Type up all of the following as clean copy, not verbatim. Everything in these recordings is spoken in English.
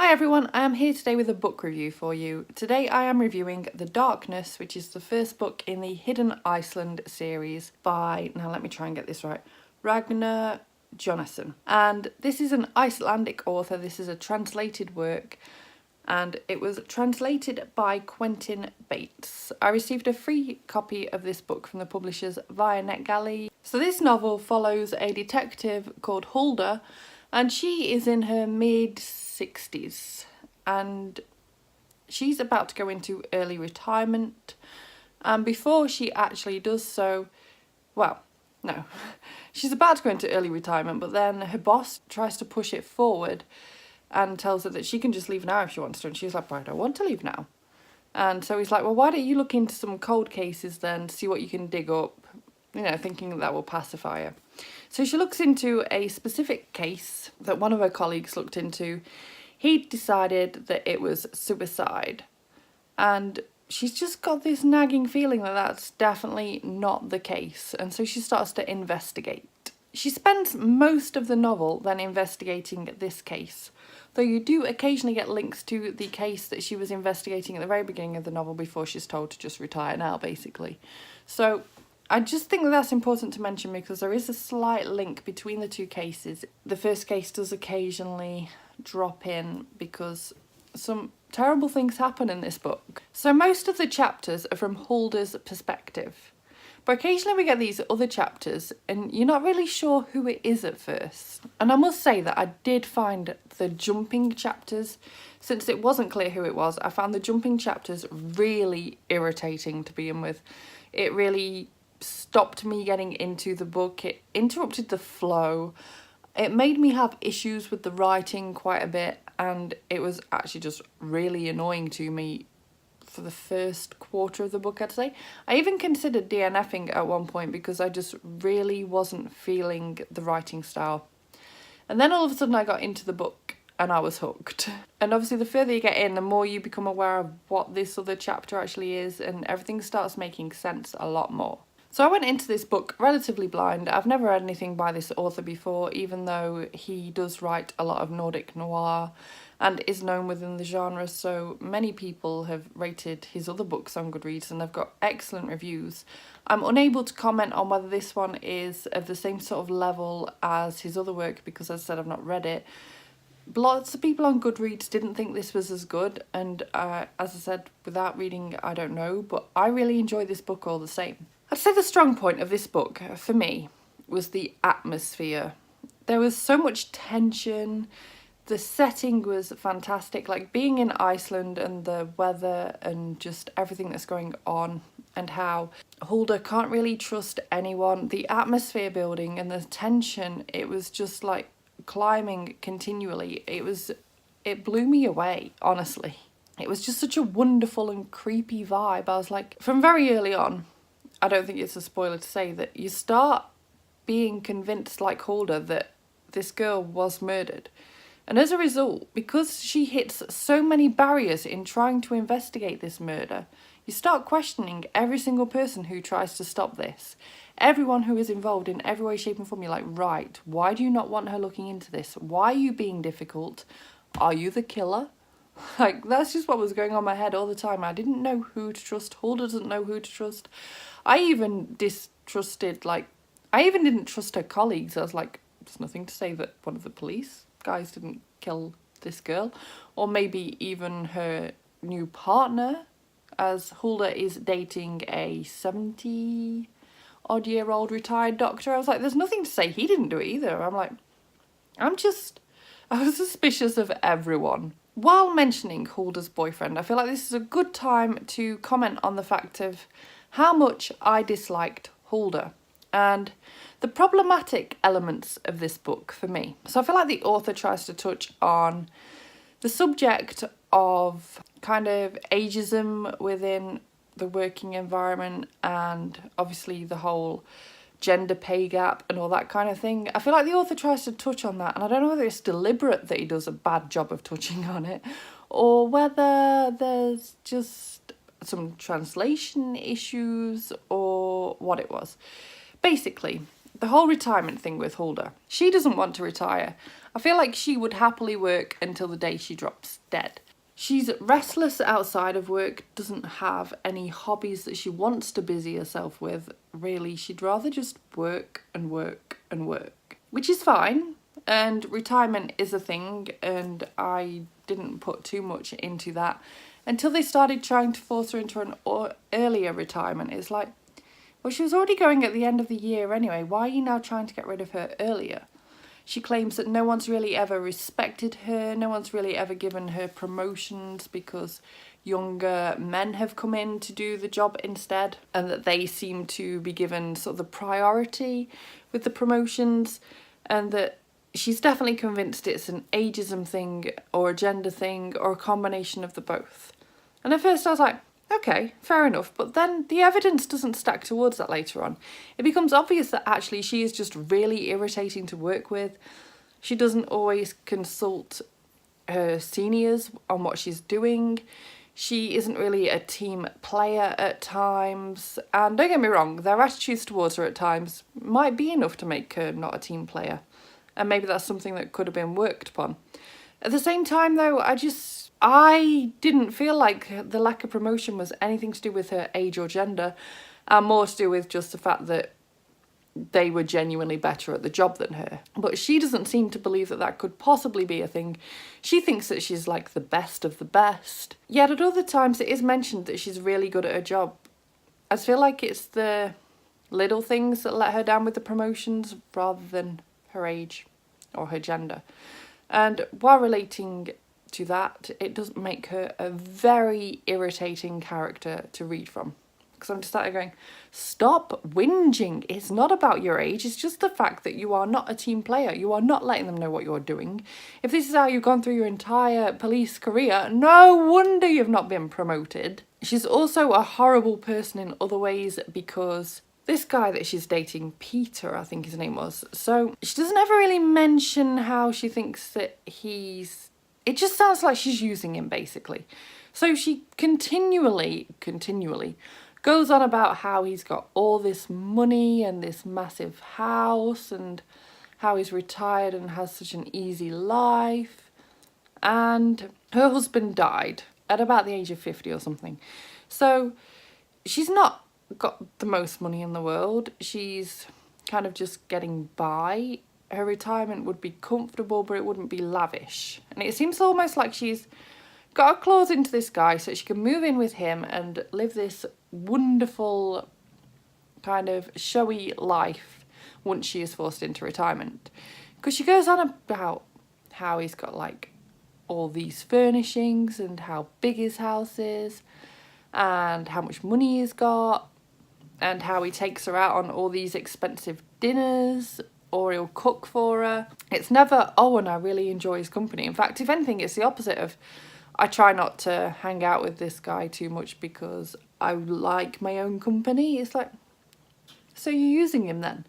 Hi everyone, I am here today with a book review for you. Today I am reviewing The Darkness, which is the first book in the Hidden Iceland series by, now let me try and get this right, Ragnar Jo. And this is an Icelandic author, this is a translated work, and it was translated by Quentin Bates. I received a free copy of this book from the publishers via NetGalley. So this novel follows a detective called Hulda, and she is in her mid-60s and she's about to go into early retirement. And before she actually does so, well, no, she's about to go into early retirement, but then her boss tries to push it forward and tells her that she can just leave now if she wants to. And she's like, but I don't want to leave now. And so he's like, well, why don't you look into some cold cases then, see what you can dig up, you know, thinking that will pacify her. So she looks into a specific case that one of her colleagues looked into. He decided that it was suicide. And she's just got this nagging feeling that that's definitely not the case. And so she starts to investigate. She spends most of the novel then investigating this case, though you do occasionally get links to the case that she was investigating at the very beginning of the novel before she's told to just retire now, basically. So I just think that that's important to mention because there is a slight link between the two cases. The first case does occasionally drop in because some terrible things happen in this book. So most of the chapters are from Hulda's perspective. But occasionally we get these other chapters and you're not really sure who it is at first. And I must say that I did find the jumping chapters, since it wasn't clear who it was, I found the jumping chapters really irritating to begin with. It really stopped me getting into the book. It interrupted the flow. It made me have issues with the writing quite a bit, and it was actually just really annoying to me for the first quarter of the book, I'd say. I even considered DNFing at one point because I just really wasn't feeling the writing style. And then all of a sudden I got into the book and I was hooked. And obviously the further you get in, the more you become aware of what this other chapter actually is, and everything starts making sense a lot more. So I went into this book relatively blind. I've never read anything by this author before, even though he does write a lot of Nordic Noir and is known within the genre, so many people have rated his other books on Goodreads and they've got excellent reviews. I'm unable to comment on whether this one is of the same sort of level as his other work because, as I said, I've not read it. Lots of people on Goodreads didn't think this was as good, and as I said, without reading, I don't know, but I really enjoyed this book all the same. I'd say the strong point of this book, for me, was the atmosphere. There was so much tension, the setting was fantastic, like being in Iceland and the weather and just everything that's going on and how Hulda can't really trust anyone. The atmosphere building and the tension, it was just like climbing continually. It blew me away, honestly. It was just such a wonderful and creepy vibe. I was like, from very early on, I don't think it's a spoiler to say that you start being convinced, like Hulda, that this girl was murdered. And as a result, because she hits so many barriers in trying to investigate this murder, you start questioning every single person who tries to stop this. Everyone who is involved in every way, shape and form, you're like, right, why do you not want her looking into this? Why are you being difficult? Are you the killer? Like, that's just what was going on in my head all the time. I didn't know who to trust. Hulda doesn't know who to trust. I even distrusted, I even didn't trust her colleagues. I was like, there's nothing to say that one of the police guys didn't kill this girl. Or maybe even her new partner, as Hulda is dating a 70-odd-year-old retired doctor. I was like, there's nothing to say he didn't do it either. I'm like, I was suspicious of everyone. While mentioning Hulda's boyfriend, I feel like this is a good time to comment on the fact of how much I disliked Hulda and the problematic elements of this book for me. So I feel like the author tries to touch on the subject of kind of ageism within the working environment and obviously the whole gender pay gap and all that kind of thing. I feel like the author tries to touch on that, and I don't know whether it's deliberate that he does a bad job of touching on it or whether there's just some translation issues or what it was. Basically, the whole retirement thing with Hulda. She doesn't want to retire. I feel like she would happily work until the day she drops dead. She's restless outside of work, doesn't have any hobbies that she wants to busy herself with. Really, she'd rather just work and work and work, which is fine. And retirement is a thing, and I didn't put too much into that until they started trying to force her into an earlier retirement. It's like, well, she was already going at the end of the year anyway. Why are you now trying to get rid of her earlier? She claims that no one's really ever respected her, no one's really ever given her promotions because younger men have come in to do the job instead, and that they seem to be given sort of the priority with the promotions, and that she's definitely convinced it's an ageism thing or a gender thing or a combination of the both. And at first I was like, okay, fair enough, but then the evidence doesn't stack towards that later on. It becomes obvious that actually she is just really irritating to work with. She doesn't always consult her seniors on what she's doing. She isn't really a team player at times. And don't get me wrong, their attitudes towards her at times might be enough to make her not a team player. And maybe that's something that could have been worked upon. At the same time though, I didn't feel like the lack of promotion was anything to do with her age or gender, and more to do with just the fact that they were genuinely better at the job than her. But she doesn't seem to believe that that could possibly be a thing. She thinks that she's like the best of the best. Yet at other times it is mentioned that she's really good at her job. I feel like it's the little things that let her down with the promotions rather than her age or her gender. And while relating to that, it does make her a very irritating character to read from. Because I'm just started going, stop whinging. It's not about your age. It's just the fact that you are not a team player. You are not letting them know what you're doing. If this is how you've gone through your entire police career, no wonder you've not been promoted. She's also a horrible person in other ways because this guy that she's dating, Peter, I think his name was. So she doesn't ever really mention how she thinks that he's... It just sounds like she's using him, basically. So she continually goes on about how he's got all this money and this massive house and how he's retired and has such an easy life. And her husband died at about the age of 50 or something. So she's not got the most money in the world. She's kind of just getting by. Her retirement would be comfortable, but it wouldn't be lavish. And it seems almost like she's got her claws into this guy so she can move in with him and live this wonderful kind of showy life once she is forced into retirement. Because she goes on about how he's got like all these furnishings and how big his house is and how much money he's got and how he takes her out on all these expensive dinners or he'll cook for her. It's never, oh, and I really enjoy his company. In fact, if anything, it's the opposite of, I try not to hang out with this guy too much because I like my own company. It's like, so you're using him then?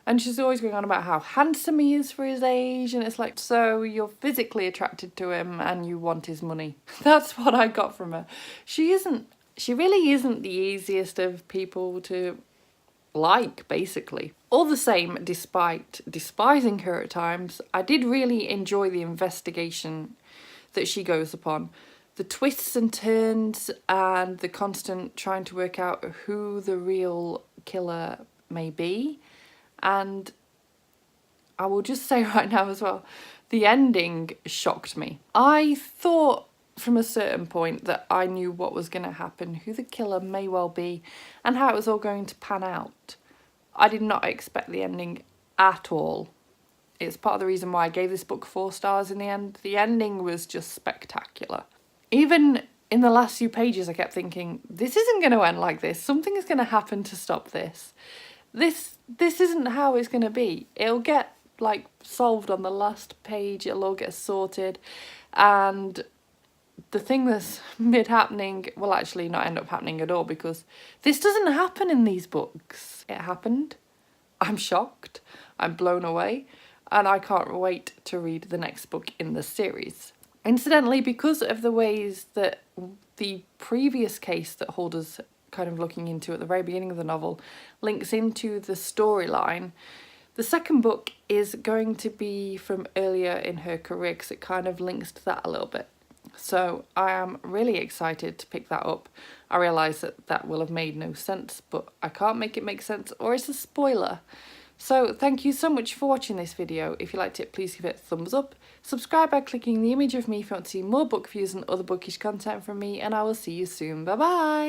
And she's always going on about how handsome he is for his age. And it's like, so you're physically attracted to him and you want his money. That's what I got from her. She really isn't the easiest of people to like, basically. All the same, despite despising her at times, I did really enjoy the investigation that she goes upon. The twists and turns and the constant trying to work out who the real killer may be. And I will just say right now as well, the ending shocked me. I thought from a certain point that I knew what was going to happen, who the killer may well be, and how it was all going to pan out. I did not expect the ending at all. It's part of the reason why I gave this book 4 stars in the end. The ending was just spectacular. Even in the last few pages, I kept thinking, this isn't going to end like this. Something is going to happen to stop this. This isn't how it's going to be. It'll get like solved on the last page. It'll all get sorted. And the thing that's mid-happening will actually not end up happening at all because this doesn't happen in these books. It happened. I'm shocked. I'm blown away. And I can't wait to read the next book in the series. Incidentally, because of the ways that the previous case that Hulda's kind of looking into at the very beginning of the novel links into the storyline. The second book is going to be from earlier in her career because it kind of links to that a little bit. So I am really excited to pick that up. I realise that that will have made no sense, but I can't make it make sense or it's a spoiler. So thank you so much for watching this video. If you liked it, please give it a thumbs up. Subscribe by clicking the image of me if you want to see more book reviews and other bookish content from me, and I will see you soon. Bye bye!